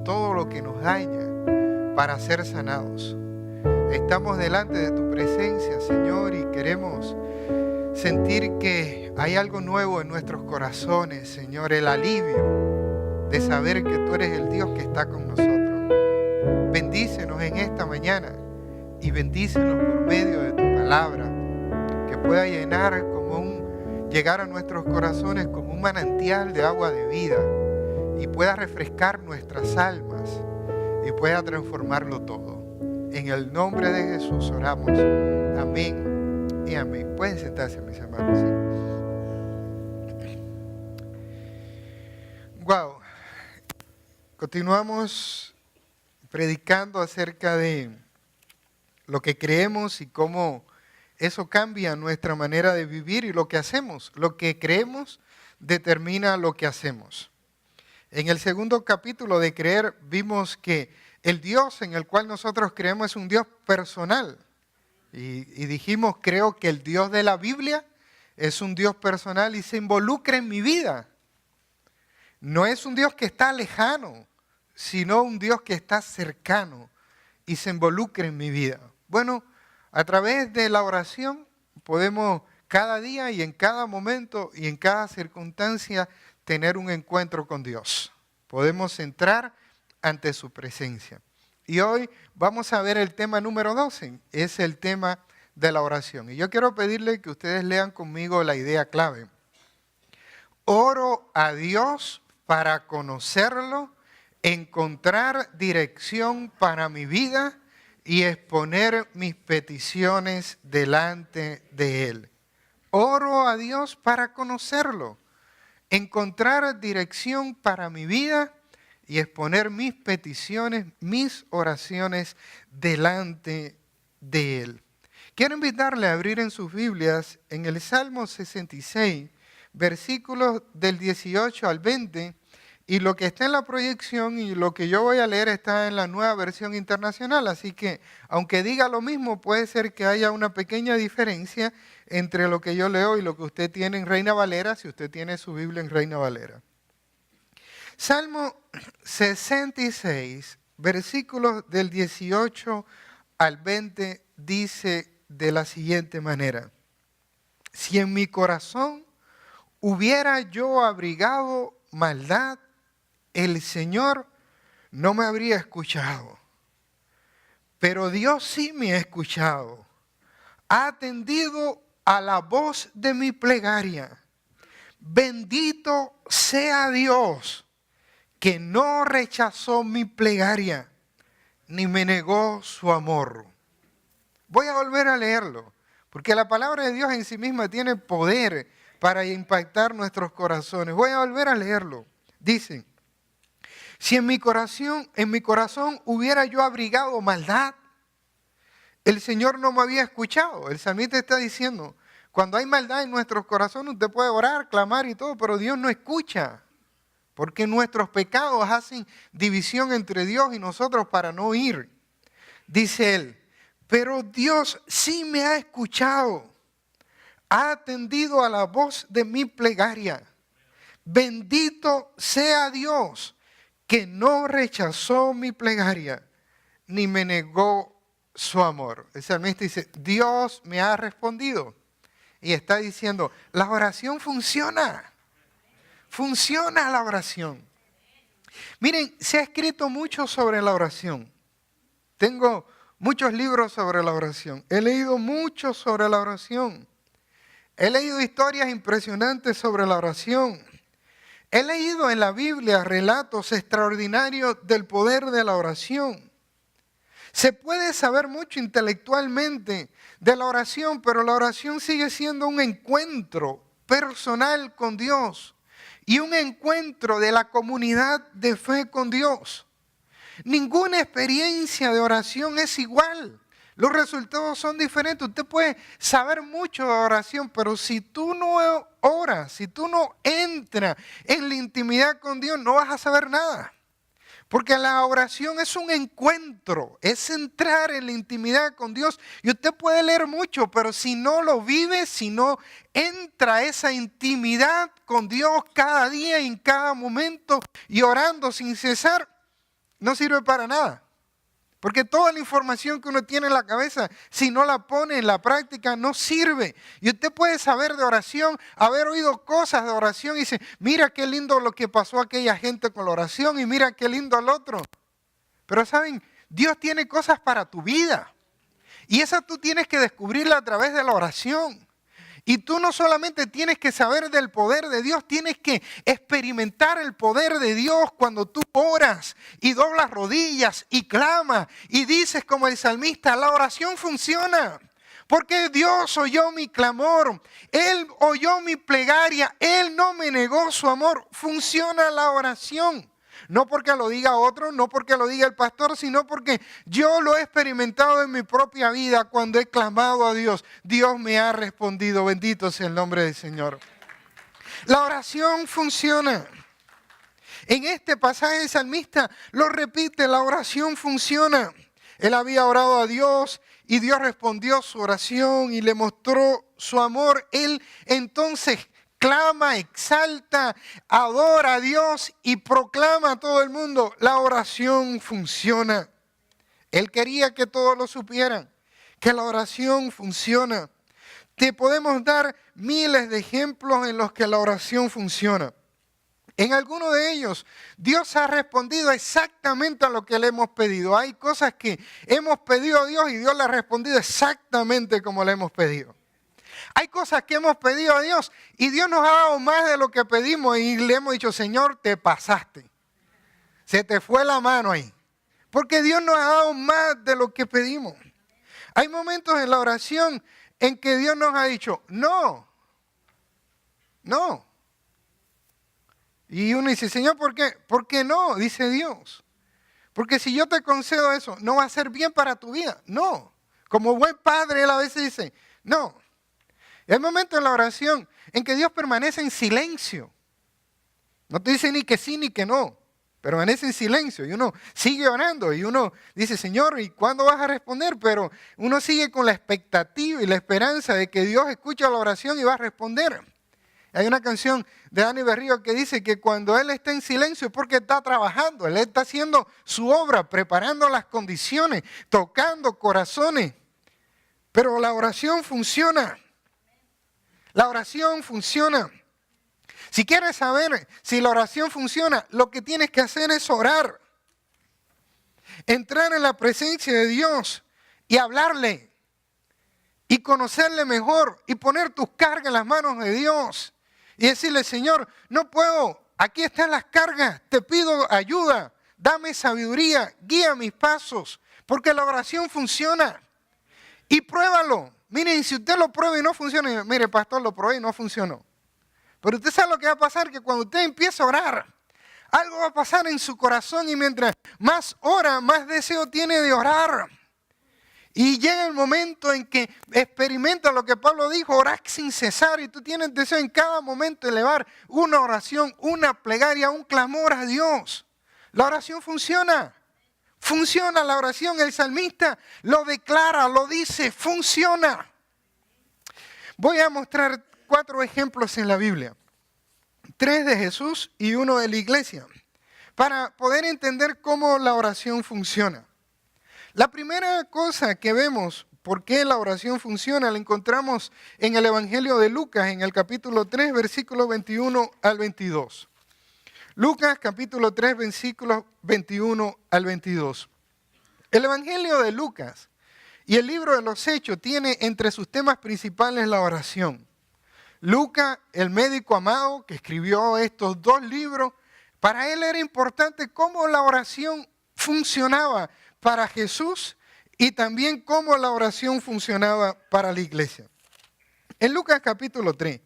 todo lo que nos daña para ser sanados. Estamos delante de tu presencia, Señor, y queremos sentir que hay algo nuevo en nuestros corazones, Señor, el alivio de saber que tú eres el Dios que está con nosotros. Bendícenos en esta mañana y bendícenos por medio de tu palabra, que pueda llegar a nuestros corazones como un manantial de agua de vida y pueda refrescar nuestras almas y pueda transformarlo todo. En el nombre de Jesús oramos. Amén y amén. Pueden sentarse, mis hermanos. ¿Sí? Wow. Continuamos predicando acerca de lo que creemos y cómo eso cambia nuestra manera de vivir y lo que hacemos. Lo que creemos determina lo que hacemos. En el segundo capítulo de Creer vimos que el Dios en el cual nosotros creemos es un Dios personal. Y dijimos, creo que el Dios de la Biblia es un Dios personal y se involucra en mi vida. No es un Dios que está lejano, sino un Dios que está cercano y se involucra en mi vida. Bueno, a través de la oración podemos cada día y en cada momento y en cada circunstancia tener un encuentro con Dios. Podemos entrar ante su presencia. Y hoy vamos a ver el tema número 12, es el tema de la oración. Y yo quiero pedirle que ustedes lean conmigo la idea clave. Oro a Dios para conocerlo, encontrar dirección para mi vida y exponer mis peticiones delante de Él. Oro a Dios para conocerlo, encontrar dirección para mi vida y exponer mis peticiones, mis oraciones delante de Él. Quiero invitarle a abrir en sus Biblias en el Salmo 66, versículos del 18 al 20, y lo que está en la proyección y lo que yo voy a leer está en la Nueva Versión Internacional, así que aunque diga lo mismo, puede ser que haya una pequeña diferencia entre lo que yo leo y lo que usted tiene en Reina Valera, si usted tiene su Biblia en Reina Valera. Salmo 66, versículos del 18 al 20, dice de la siguiente manera: si en mi corazón hubiera yo abrigado maldad, el Señor no me habría escuchado. Pero Dios sí me ha escuchado. Ha atendido a la voz de mi plegaria. Bendito sea Dios, que no rechazó mi plegaria, ni me negó su amor. Voy a volver a leerlo, porque la palabra de Dios en sí misma tiene poder para impactar nuestros corazones. Voy a volver a leerlo. Dice: si en mi corazón hubiera yo abrigado maldad, el Señor no me había escuchado. El salmista está diciendo, cuando hay maldad en nuestros corazones, usted puede orar, clamar y todo, pero Dios no escucha. Porque nuestros pecados hacen división entre Dios y nosotros para no oír. Dice él, pero Dios sí me ha escuchado. Ha atendido a la voz de mi plegaria. Bendito sea Dios, que no rechazó mi plegaria, ni me negó su amor. El salmista dice, Dios me ha respondido. Y está diciendo, la oración funciona. Funciona la oración. Miren, se ha escrito mucho sobre la oración. Tengo muchos libros sobre la oración. He leído mucho sobre la oración. He leído historias impresionantes sobre la oración. He leído en la Biblia relatos extraordinarios del poder de la oración. Se puede saber mucho intelectualmente de la oración, pero la oración sigue siendo un encuentro personal con Dios y un encuentro de la comunidad de fe con Dios. Ninguna experiencia de oración es igual. Los resultados son diferentes. Usted puede saber mucho de oración, pero si tú no oras, si tú no entras en la intimidad con Dios, no vas a saber nada. Porque la oración es un encuentro, es entrar en la intimidad con Dios. Y usted puede leer mucho, pero si no lo vive, si no entra esa intimidad con Dios cada día, en cada momento, y orando sin cesar, no sirve para nada. Porque toda la información que uno tiene en la cabeza, si no la pone en la práctica, no sirve. Y usted puede saber de oración, haber oído cosas de oración y dice, mira qué lindo lo que pasó a aquella gente con la oración y mira qué lindo al otro. Pero saben, Dios tiene cosas para tu vida. Y esa tú tienes que descubrirla a través de la oración. Y tú no solamente tienes que saber del poder de Dios, tienes que experimentar el poder de Dios cuando tú oras y doblas rodillas y clamas y dices como el salmista, la oración funciona. Porque Dios oyó mi clamor, Él oyó mi plegaria, Él no me negó su amor. Funciona la oración. No porque lo diga otro, no porque lo diga el pastor, sino porque yo lo he experimentado en mi propia vida cuando he clamado a Dios. Dios me ha respondido. Bendito sea el nombre del Señor. La oración funciona. En este pasaje el salmista lo repite, la oración funciona. Él había orado a Dios y Dios respondió su oración y le mostró su amor. Él entonces clama, exalta, adora a Dios y proclama a todo el mundo, la oración funciona. Él quería que todos lo supieran, que la oración funciona. Te podemos dar miles de ejemplos en los que la oración funciona. En alguno de ellos, Dios ha respondido exactamente a lo que le hemos pedido. Hay cosas que hemos pedido a Dios y Dios le ha respondido exactamente como le hemos pedido. Hay cosas que hemos pedido a Dios y Dios nos ha dado más de lo que pedimos y le hemos dicho, Señor, te pasaste. Se te fue la mano ahí. Porque Dios nos ha dado más de lo que pedimos. Hay momentos en la oración en que Dios nos ha dicho, no. Y uno dice, Señor, ¿por qué? ¿Por qué no? Dice Dios. Porque si yo te concedo eso, no va a ser bien para tu vida. No. Como buen padre, Él a veces dice, no. Hay momentos en la oración en que Dios permanece en silencio. No te dice ni que sí ni que no. Permanece en silencio y uno sigue orando y uno dice, Señor, ¿y cuándo vas a responder? Pero uno sigue con la expectativa y la esperanza de que Dios escucha la oración y va a responder. Hay una canción de Dani Berrío que dice que cuando Él está en silencio es porque está trabajando. Él está haciendo su obra, preparando las condiciones, tocando corazones. Pero la oración funciona. La oración funciona. Si quieres saber si la oración funciona, lo que tienes que hacer es orar. Entrar en la presencia de Dios y hablarle. Y conocerle mejor y poner tus cargas en las manos de Dios. Y decirle, Señor, no puedo, aquí están las cargas, te pido ayuda, dame sabiduría, guía mis pasos. Porque la oración funciona. Y pruébalo. Miren, si usted lo prueba y no funciona, mire, pastor, lo probé y no funcionó. Pero usted sabe lo que va a pasar, que cuando usted empieza a orar, algo va a pasar en su corazón y mientras más ora, más deseo tiene de orar. Y llega el momento en que experimenta lo que Pablo dijo, orar sin cesar, y tú tienes deseo en cada momento de elevar una oración, una plegaria, un clamor a Dios. La oración funciona. Funciona la oración, el salmista lo declara, lo dice, funciona. Voy a mostrar 4 ejemplos en la Biblia. 3 de Jesús y 1 de la iglesia, para poder entender cómo la oración funciona. La primera cosa que vemos, por qué la oración funciona, la encontramos en el Evangelio de Lucas, en el capítulo 3, versículos 21 al 22. Lucas capítulo 3, versículos 21 al 22. El Evangelio de Lucas y el libro de los Hechos tiene entre sus temas principales la oración. Lucas, el médico amado que escribió estos 2 libros, para él era importante cómo la oración funcionaba para Jesús y también cómo la oración funcionaba para la iglesia. En Lucas capítulo 3,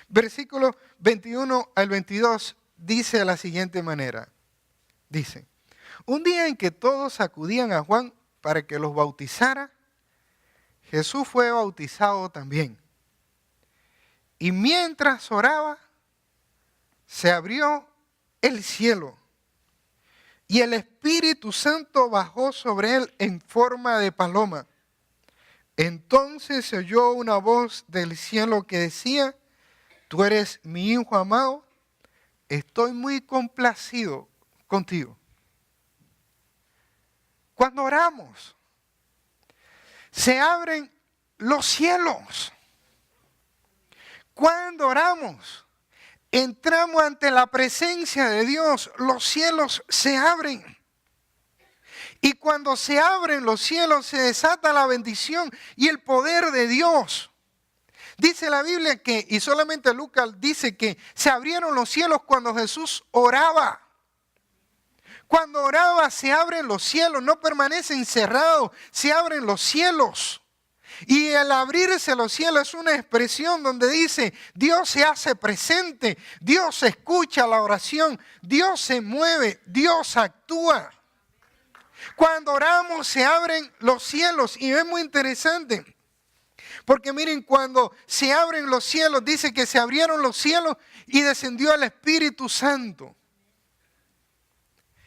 versículos 21 al 22, dice de la siguiente manera. Dice, un día en que todos acudían a Juan para que los bautizara, Jesús fue bautizado también. Y mientras oraba, se abrió el cielo y el Espíritu Santo bajó sobre él en forma de paloma. Entonces se oyó una voz del cielo que decía, tú eres mi hijo amado, estoy muy complacido contigo. Cuando oramos, se abren los cielos. Cuando oramos, entramos ante la presencia de Dios, los cielos se abren. Y cuando se abren los cielos, se desata la bendición y el poder de Dios. Dice la Biblia que, y solamente Lucas dice que se abrieron los cielos cuando Jesús oraba. Cuando oraba se abren los cielos, no permanecen cerrados, se abren los cielos. Y el abrirse los cielos es una expresión donde dice, Dios se hace presente, Dios escucha la oración, Dios se mueve, Dios actúa. Cuando oramos se abren los cielos y es muy interesante. Porque miren, cuando se abren los cielos, dice que se abrieron los cielos y descendió el Espíritu Santo.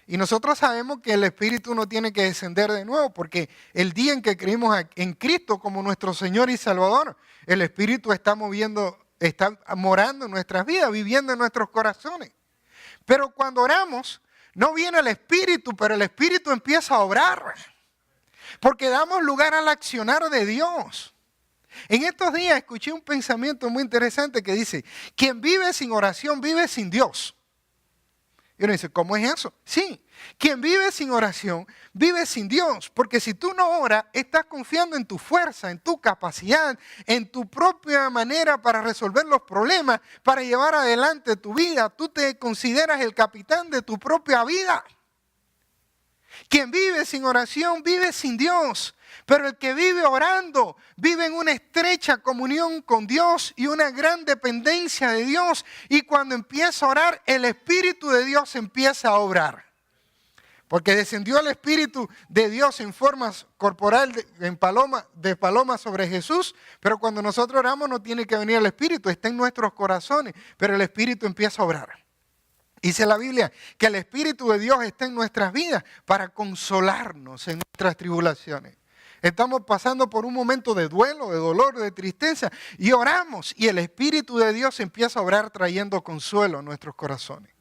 Y nosotros sabemos que el Espíritu no tiene que descender de nuevo, porque el día en que creímos en Cristo como nuestro Señor y Salvador, el Espíritu está morando en nuestras vidas, viviendo en nuestros corazones. Pero cuando oramos, no viene el Espíritu, pero el Espíritu empieza a obrar, porque damos lugar al accionar de Dios. En estos días escuché un pensamiento muy interesante que dice, quien vive sin oración vive sin Dios. Y uno dice, ¿cómo es eso? Sí, quien vive sin oración vive sin Dios, porque si tú no oras, estás confiando en tu fuerza, en tu capacidad, en tu propia manera para resolver los problemas, para llevar adelante tu vida. Tú te consideras el capitán de tu propia vida. Quien vive sin oración vive sin Dios. Pero el que vive orando, vive en una estrecha comunión con Dios y una gran dependencia de Dios. Y cuando empieza a orar, el Espíritu de Dios empieza a obrar. Porque descendió el Espíritu de Dios en forma corporal de paloma sobre Jesús. Pero cuando nosotros oramos no tiene que venir el Espíritu, está en nuestros corazones. Pero el Espíritu empieza a obrar. Dice la Biblia que el Espíritu de Dios está en nuestras vidas para consolarnos en nuestras tribulaciones. Estamos pasando por un momento de duelo, de dolor, de tristeza y oramos y el Espíritu de Dios empieza a obrar trayendo consuelo a nuestros corazones.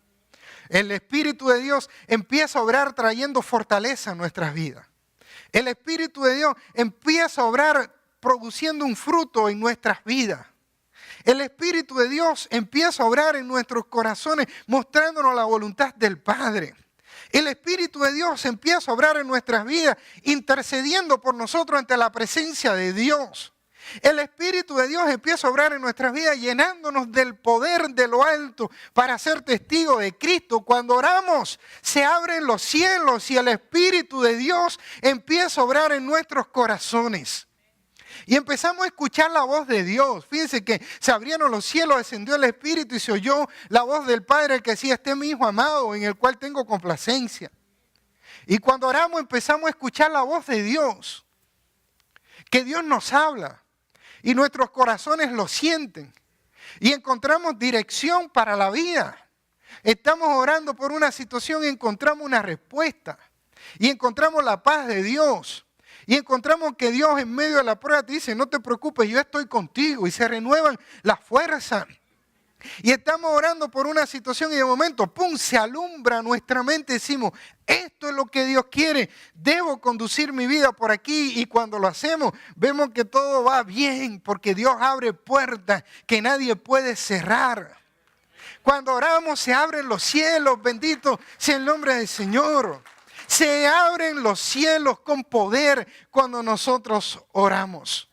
El Espíritu de Dios empieza a obrar trayendo fortaleza a nuestras vidas. El Espíritu de Dios empieza a obrar produciendo un fruto en nuestras vidas. El Espíritu de Dios empieza a obrar en nuestros corazones mostrándonos la voluntad del Padre. El Espíritu de Dios empieza a obrar en nuestras vidas, intercediendo por nosotros ante la presencia de Dios. El Espíritu de Dios empieza a obrar en nuestras vidas, llenándonos del poder de lo alto para ser testigos de Cristo. Cuando oramos, se abren los cielos y el Espíritu de Dios empieza a obrar en nuestros corazones. Y empezamos a escuchar la voz de Dios. Fíjense que se abrieron los cielos, descendió el Espíritu y se oyó la voz del Padre que decía, este es mi Hijo amado en el cual tengo complacencia. Y cuando oramos empezamos a escuchar la voz de Dios. Que Dios nos habla y nuestros corazones lo sienten. Y encontramos dirección para la vida. Estamos orando por una situación y encontramos una respuesta. Y encontramos la paz de Dios. Y encontramos que Dios en medio de la prueba te dice, no te preocupes, yo estoy contigo. Y se renuevan las fuerzas. Y estamos orando por una situación y de momento, ¡pum!, se alumbra nuestra mente. Decimos, esto es lo que Dios quiere. Debo conducir mi vida por aquí. Y cuando lo hacemos, vemos que todo va bien. Porque Dios abre puertas que nadie puede cerrar. Cuando oramos se abren los cielos. Bendito sea el nombre del Señor. Se abren los cielos con poder cuando nosotros oramos.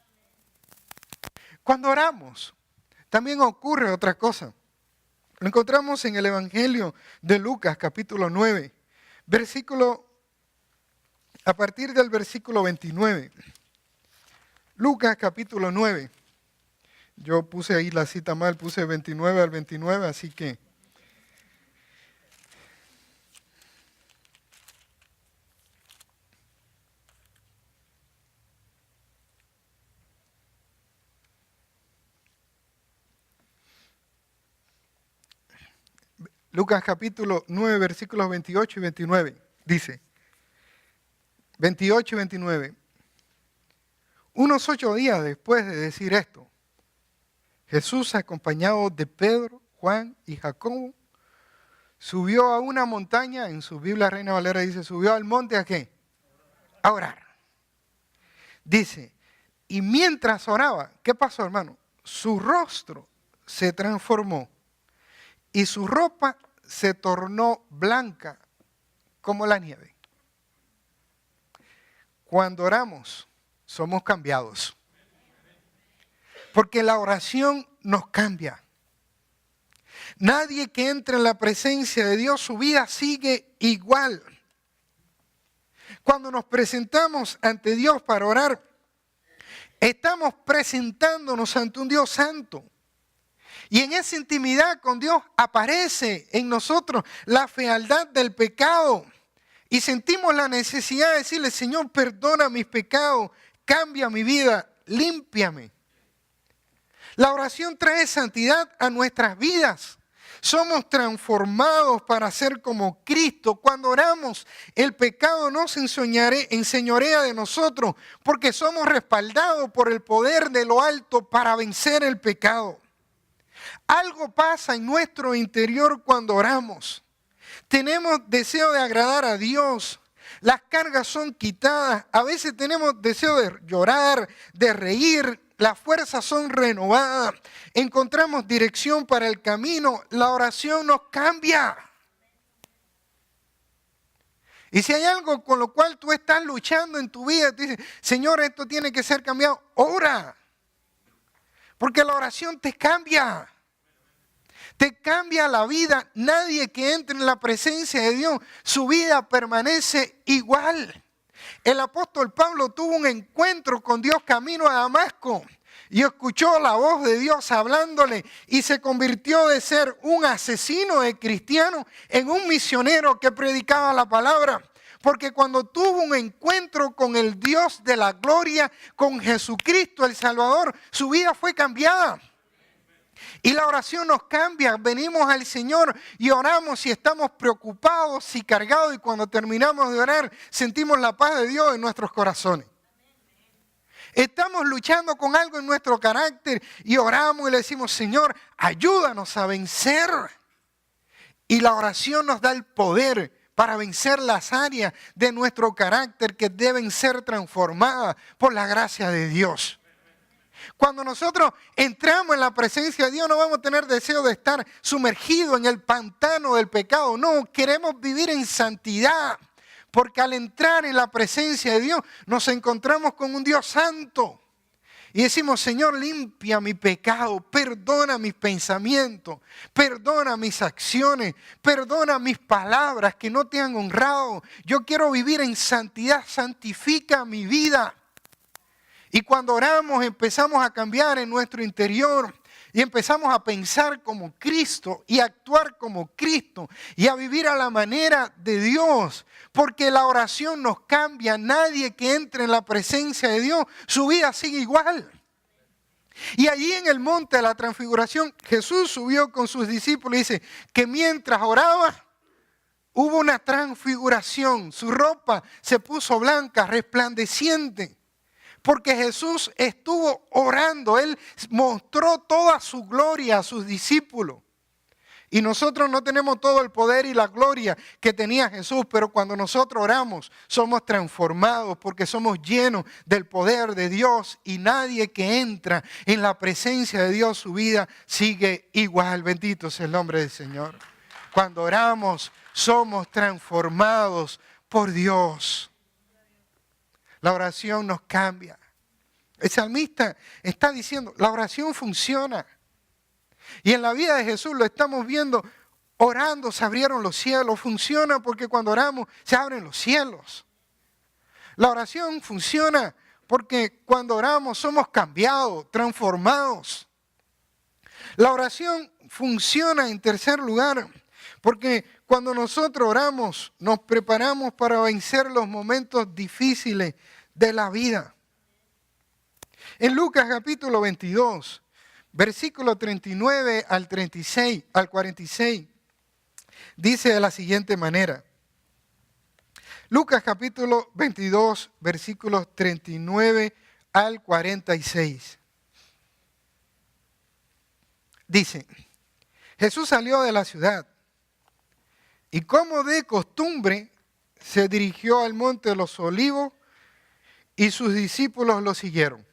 Cuando oramos, también ocurre otra cosa. Lo encontramos en el Evangelio de Lucas, capítulo 9, a partir del versículo 29. Lucas, capítulo 9. Yo puse ahí la cita mal, puse 29 al 29, así que... Lucas capítulo 9, versículos 28 y 29, dice, 28 y 29, unos 8 días después de decir esto, Jesús, acompañado de Pedro, Juan y Jacobo, subió a una montaña, en su Biblia Reina Valera dice, subió al monte ¿a qué? a orar. Dice, y mientras oraba, ¿qué pasó, hermano? Su rostro se transformó y su ropa se tornó blanca como la nieve. Cuando oramos, somos cambiados. Porque la oración nos cambia. Nadie que entre en la presencia de Dios, su vida sigue igual. Cuando nos presentamos ante Dios para orar, estamos presentándonos ante un Dios santo. Y en esa intimidad con Dios aparece en nosotros la fealdad del pecado. Y sentimos la necesidad de decirle, Señor, perdona mis pecados, cambia mi vida, límpiame. La oración trae santidad a nuestras vidas. Somos transformados para ser como Cristo. Cuando oramos, el pecado no se enseñorea de nosotros porque somos respaldados por el poder de lo alto para vencer el pecado. Algo pasa en nuestro interior cuando oramos. Tenemos deseo de agradar a Dios. Las cargas son quitadas. A veces tenemos deseo de llorar, de reír. Las fuerzas son renovadas. Encontramos dirección para el camino. La oración nos cambia. Y si hay algo con lo cual tú estás luchando en tu vida, tú dices, Señor, esto tiene que ser cambiado. Ora. Porque la oración te cambia. Te cambia la vida. Nadie que entre en la presencia de Dios, su vida permanece igual. El apóstol Pablo tuvo un encuentro con Dios camino a Damasco y escuchó la voz de Dios hablándole y se convirtió de ser un asesino de cristianos en un misionero que predicaba la palabra. Porque cuando tuvo un encuentro con el Dios de la gloria, con Jesucristo el Salvador, su vida fue cambiada. Y la oración nos cambia, venimos al Señor y oramos y estamos preocupados y cargados y cuando terminamos de orar sentimos la paz de Dios en nuestros corazones. Estamos luchando con algo en nuestro carácter y oramos y le decimos, Señor, ayúdanos a vencer. Y la oración nos da el poder para vencer las áreas de nuestro carácter que deben ser transformadas por la gracia de Dios. Cuando nosotros entramos en la presencia de Dios no vamos a tener deseo de estar sumergidos en el pantano del pecado. No, queremos vivir en santidad. Porque al entrar en la presencia de Dios nos encontramos con un Dios santo. Y decimos, Señor, limpia mi pecado, perdona mis pensamientos, perdona mis acciones, perdona mis palabras que no te han honrado. Yo quiero vivir en santidad, santifica mi vida. Y cuando oramos empezamos a cambiar en nuestro interior y empezamos a pensar como Cristo y a actuar como Cristo y a vivir a la manera de Dios. Porque la oración nos cambia. Nadie que entre en la presencia de Dios, su vida sigue igual. Y allí en el monte de la transfiguración, Jesús subió con sus discípulos y dice que mientras oraba, hubo una transfiguración. Su ropa se puso blanca, resplandeciente. Porque Jesús estuvo orando, Él mostró toda su gloria a sus discípulos. Y nosotros no tenemos todo el poder y la gloria que tenía Jesús, pero cuando nosotros oramos somos transformados porque somos llenos del poder de Dios y nadie que entra en la presencia de Dios, su vida sigue igual. Bendito sea el nombre del Señor. Cuando oramos somos transformados por Dios. La oración nos cambia. El salmista está diciendo, la oración funciona. Y en la vida de Jesús lo estamos viendo, orando se abrieron los cielos. Funciona porque cuando oramos se abren los cielos. La oración funciona porque cuando oramos somos cambiados, transformados. La oración funciona en tercer lugar porque cuando nosotros oramos nos preparamos para vencer los momentos difíciles de la vida. En Lucas capítulo 22, versículo 39 al 46, dice de la siguiente manera. Lucas capítulo 22, versículos 39 al 46. Dice, Jesús salió de la ciudad y como de costumbre se dirigió al monte de los Olivos y sus discípulos lo siguieron.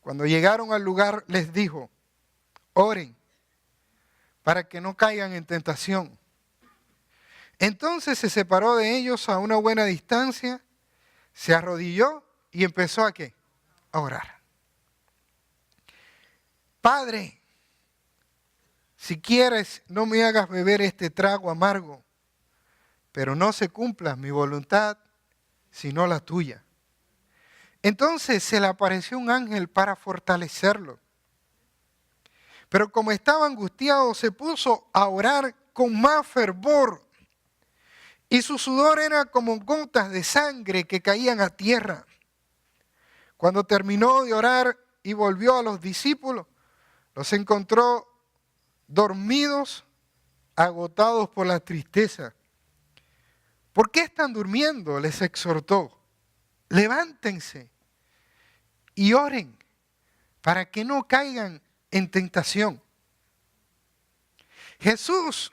Cuando llegaron al lugar les dijo, oren para que no caigan en tentación. Entonces se separó de ellos a una buena distancia, se arrodilló y empezó ¿a qué? A orar. Padre, si quieres, no me hagas beber este trago amargo, pero no se cumpla mi voluntad, sino la tuya. Entonces se le apareció un ángel para fortalecerlo. Pero como estaba angustiado, se puso a orar con más fervor. Y su sudor era como gotas de sangre que caían a tierra. Cuando terminó de orar y volvió a los discípulos, los encontró dormidos, agotados por la tristeza. ¿Por qué están durmiendo?, les exhortó. Levántense y oren para que no caigan en tentación. Jesús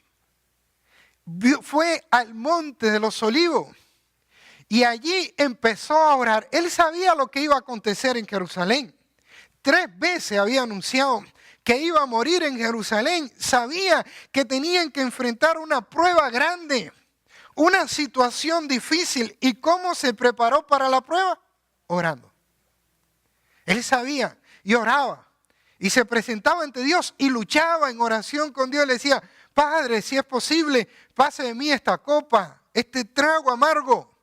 fue al monte de los olivos y allí empezó a orar. Él sabía lo que iba a acontecer en Jerusalén. 3 veces había anunciado que iba a morir en Jerusalén. Sabía que tenían que enfrentar una prueba grande, una situación difícil. ¿Y cómo se preparó para la prueba? Orando. Él sabía y oraba y se presentaba ante Dios y luchaba en oración con Dios. Le decía, Padre, si es posible, pase de mí esta copa, este trago amargo,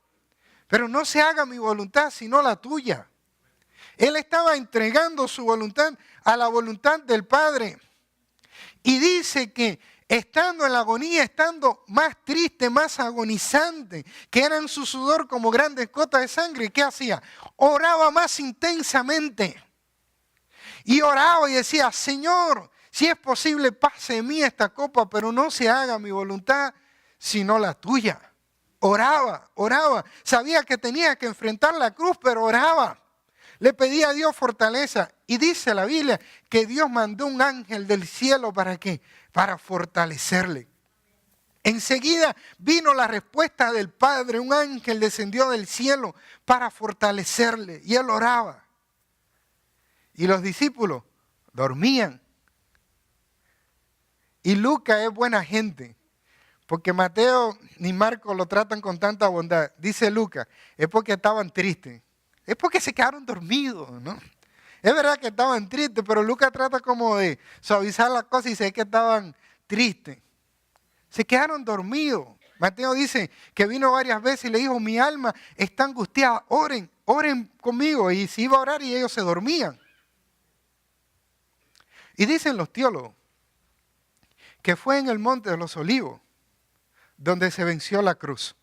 pero no se haga mi voluntad sino la tuya. Él estaba entregando su voluntad a la voluntad del Padre. Y dice que estando en la agonía, estando más triste, más agonizante, que era en su sudor como grandes gotas de sangre, ¿qué hacía? Oraba más intensamente. Y oraba y decía, Señor, si es posible, pase de mí esta copa, pero no se haga mi voluntad, sino la tuya. Oraba, oraba. Sabía que tenía que enfrentar la cruz, pero oraba. Le pedía a Dios fortaleza. Y dice la Biblia que Dios mandó un ángel del cielo, ¿para qué? Para fortalecerle. Enseguida vino la respuesta del Padre. Un ángel descendió del cielo para fortalecerle. Y él oraba. Y los discípulos dormían. Y Lucas es buena gente, porque Mateo ni Marcos lo tratan con tanta bondad. Dice Lucas, es porque estaban tristes. Es porque se quedaron dormidos, ¿no? Es verdad que estaban tristes, pero Lucas trata como de suavizar la cosa y dice que estaban tristes. Se quedaron dormidos. Mateo dice que vino varias veces y le dijo, mi alma está angustiada, oren conmigo. Y se iba a orar y ellos se dormían. Y dicen los teólogos que fue en el monte de los olivos donde se venció la cruz.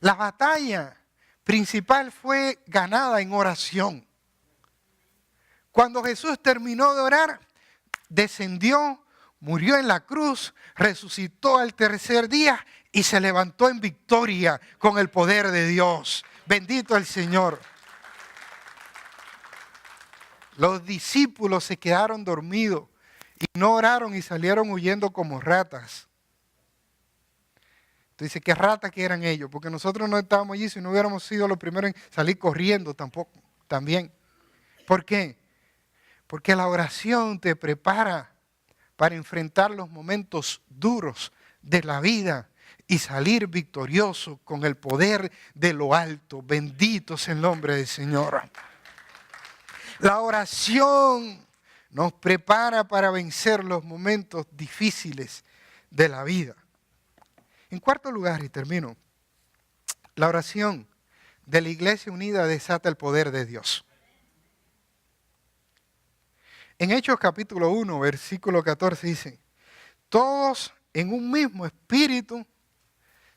La batalla principal fue ganada en oración. Cuando Jesús terminó de orar, descendió, murió en la cruz, resucitó al tercer día y se levantó en victoria con el poder de Dios. Bendito el Señor. Los discípulos se quedaron dormidos y no oraron y salieron huyendo como ratas. Entonces dice, ¿qué ratas que eran ellos? Porque nosotros no estábamos allí si no hubiéramos sido los primeros en salir corriendo también. ¿Por qué? Porque la oración te prepara para enfrentar los momentos duros de la vida y salir victorioso con el poder de lo alto. Bendito sea el nombre del Señor. La oración nos prepara para vencer los momentos difíciles de la vida. En cuarto lugar, y termino, la oración de la Iglesia Unida desata el poder de Dios. En Hechos capítulo 1, versículo 14 dice, todos en un mismo espíritu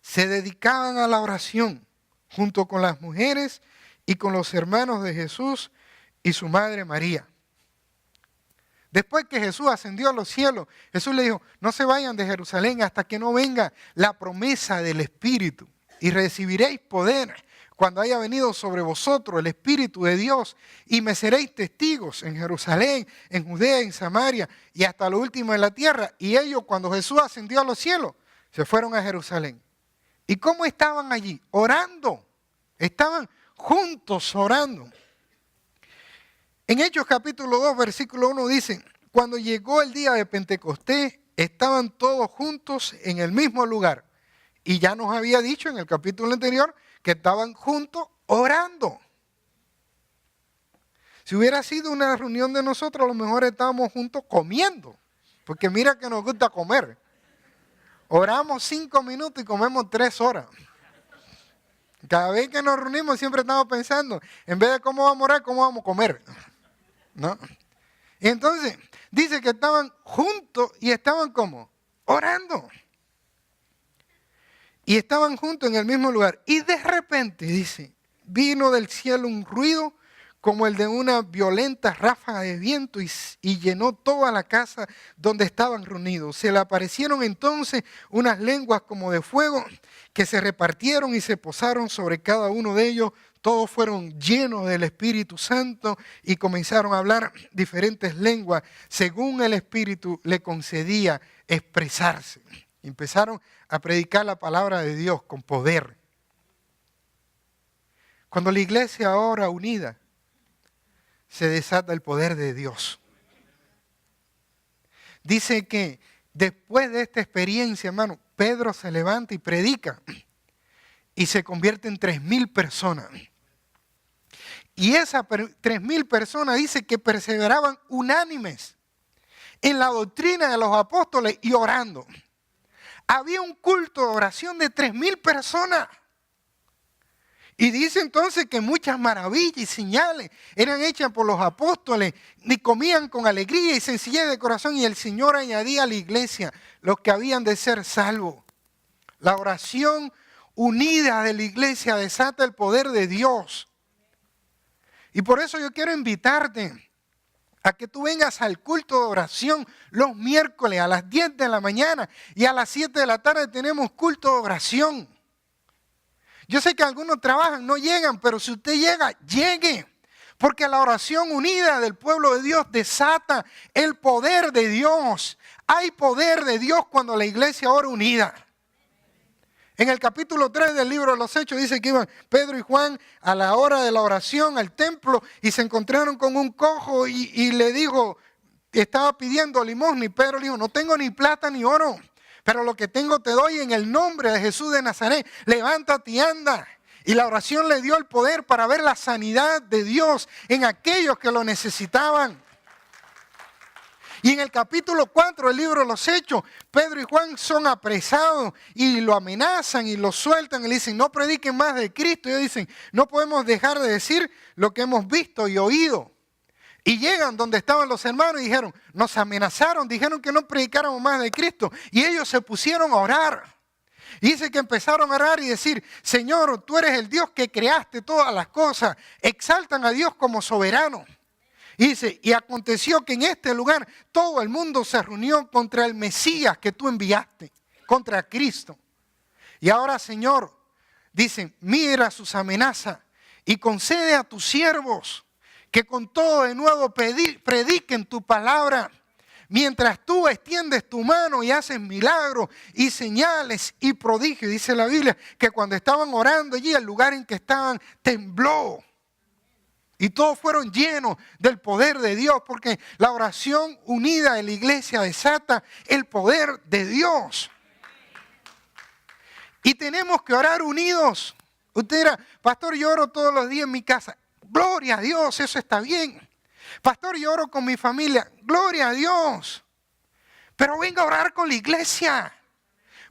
se dedicaban a la oración, junto con las mujeres y con los hermanos de Jesús y su madre María. Después que Jesús ascendió a los cielos, Jesús le dijo, no se vayan de Jerusalén hasta que no venga la promesa del Espíritu. Y recibiréis poder cuando haya venido sobre vosotros el Espíritu de Dios. Y me seréis testigos en Jerusalén, en Judea, en Samaria y hasta lo último de la tierra. Y ellos, cuando Jesús ascendió a los cielos, se fueron a Jerusalén. ¿Y cómo estaban allí? Orando Estaban juntos orando. En Hechos capítulo 2, versículo 1 dice, cuando llegó el día de Pentecostés, estaban todos juntos en el mismo lugar. Y ya nos había dicho en el capítulo anterior que estaban juntos orando. Si hubiera sido una reunión de nosotros, a lo mejor estábamos juntos comiendo. Porque mira que nos gusta comer. Oramos 5 minutos y comemos 3 horas. Cada vez que nos reunimos siempre estamos pensando, en vez de cómo vamos a orar, cómo vamos a comer. ¿No? Y entonces, dice que estaban juntos y estaban como orando. Y estaban juntos en el mismo lugar. Y de repente, dice, vino del cielo un ruido como el de una violenta ráfaga de viento y llenó toda la casa donde estaban reunidos. Se le aparecieron entonces unas lenguas como de fuego que se repartieron y se posaron sobre cada uno de ellos. Todos fueron llenos del Espíritu Santo y comenzaron a hablar diferentes lenguas según el Espíritu le concedía expresarse. Empezaron a predicar la palabra de Dios con poder. Cuando la iglesia ora unida, se desata el poder de Dios. Dice que después de esta experiencia, hermano, Pedro se levanta y predica y se convierte en 3,000 personas. Y esas 3,000 personas dice que perseveraban unánimes en la doctrina de los apóstoles y orando. Había un culto de oración de 3,000 personas. Y dice entonces que muchas maravillas y señales eran hechas por los apóstoles, y comían con alegría y sencillez de corazón, y el Señor añadía a la iglesia los que habían de ser salvos. La oración unida de la iglesia desata el poder de Dios. Y por eso yo quiero invitarte a que tú vengas al culto de oración los miércoles a las 10 de la mañana y a las 7 de la tarde tenemos culto de oración. Yo sé que algunos trabajan, no llegan, pero si usted llega, llegue. Porque la oración unida del pueblo de Dios desata el poder de Dios. Hay poder de Dios cuando la iglesia ora unida. En el capítulo 3 del libro de los Hechos dice que iban Pedro y Juan a la hora de la oración al templo y se encontraron con un cojo y le dijo, estaba pidiendo limosna, y Pedro le dijo, no tengo ni plata ni oro, pero lo que tengo te doy en el nombre de Jesús de Nazaret, levántate y anda. Y la oración le dio el poder para ver la sanidad de Dios en aquellos que lo necesitaban. Y en el capítulo 4 del libro de los Hechos, Pedro y Juan son apresados y lo amenazan y lo sueltan y le dicen, no prediquen más de Cristo. Y ellos dicen, no podemos dejar de decir lo que hemos visto y oído. Y llegan donde estaban los hermanos y dijeron, nos amenazaron, dijeron que no predicáramos más de Cristo. Y ellos se pusieron a orar. Y dice que empezaron a orar y decir, Señor, tú eres el Dios que creaste todas las cosas. Exaltan a Dios como soberano. Y dice, y aconteció que en este lugar todo el mundo se reunió contra el Mesías que tú enviaste, contra Cristo. Y ahora, Señor, dicen, mira sus amenazas y concede a tus siervos que con todo de nuevo prediquen tu palabra, mientras tú extiendes tu mano y haces milagros y señales y prodigios. Dice la Biblia que cuando estaban orando allí, el lugar en que estaban tembló. Y todos fueron llenos del poder de Dios, porque la oración unida de la iglesia desata el poder de Dios. Y tenemos que orar unidos. Usted dirá, pastor, yo oro todos los días en mi casa. Gloria a Dios, eso está bien. Pastor, yo oro con mi familia. Gloria a Dios. Pero venga a orar con la iglesia.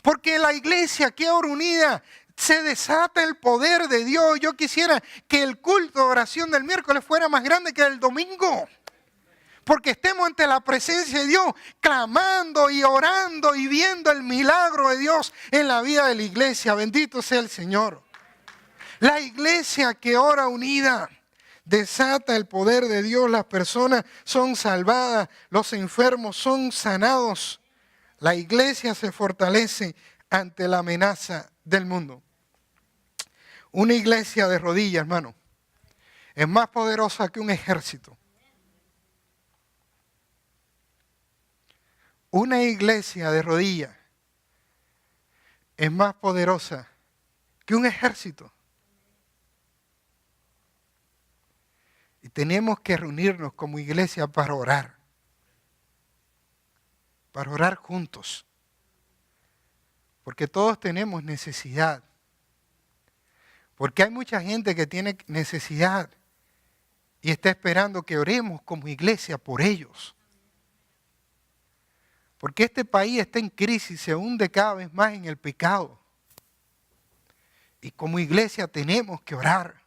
Porque la iglesia que ora unida se desata el poder de Dios. Yo quisiera que el culto de oración del miércoles fuera más grande que el domingo. Porque estemos ante la presencia de Dios, clamando y orando y viendo el milagro de Dios en la vida de la iglesia. Bendito sea el Señor. La iglesia que ora unida desata el poder de Dios. Las personas son salvadas, los enfermos son sanados. La iglesia se fortalece ante la amenaza del mundo. Una iglesia de rodillas, hermano, es más poderosa que un ejército. Una iglesia de rodillas es más poderosa que un ejército. Y tenemos que reunirnos como iglesia para orar juntos. Porque todos tenemos necesidad. Porque hay mucha gente que tiene necesidad y está esperando que oremos como iglesia por ellos. Porque este país está en crisis, se hunde cada vez más en el pecado. Y como iglesia tenemos que orar.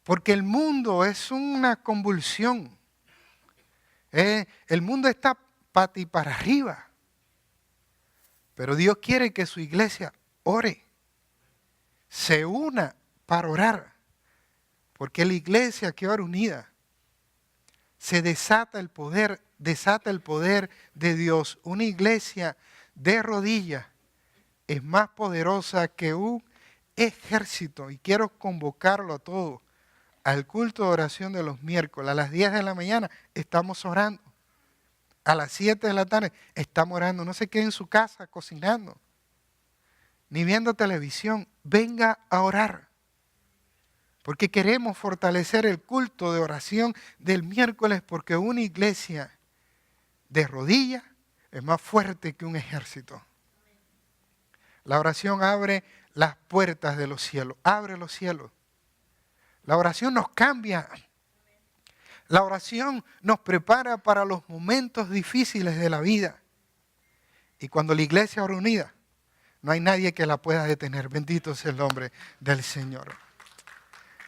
Porque el mundo es una convulsión. El mundo está pati para arriba. Pero Dios quiere que su iglesia ore. Se una para orar. Porque la iglesia que ora unida, se desata el poder de Dios. Una iglesia de rodillas es más poderosa que un ejército. Y quiero convocarlo a todos al culto de oración de los miércoles. A las 10 de la mañana estamos orando. A las 7 de la tarde estamos orando. No se quede en su casa cocinando, ni viendo televisión. Venga a orar. Porque queremos fortalecer el culto de oración del miércoles, porque una iglesia de rodillas es más fuerte que un ejército. La oración abre las puertas de los cielos, abre los cielos. La oración nos cambia. La oración nos prepara para los momentos difíciles de la vida. Y cuando la iglesia ora unida, no hay nadie que la pueda detener. Bendito sea el nombre del Señor.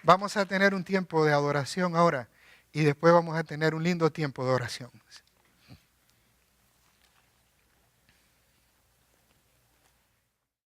Vamos a tener un tiempo de adoración ahora y después vamos a tener un lindo tiempo de oración.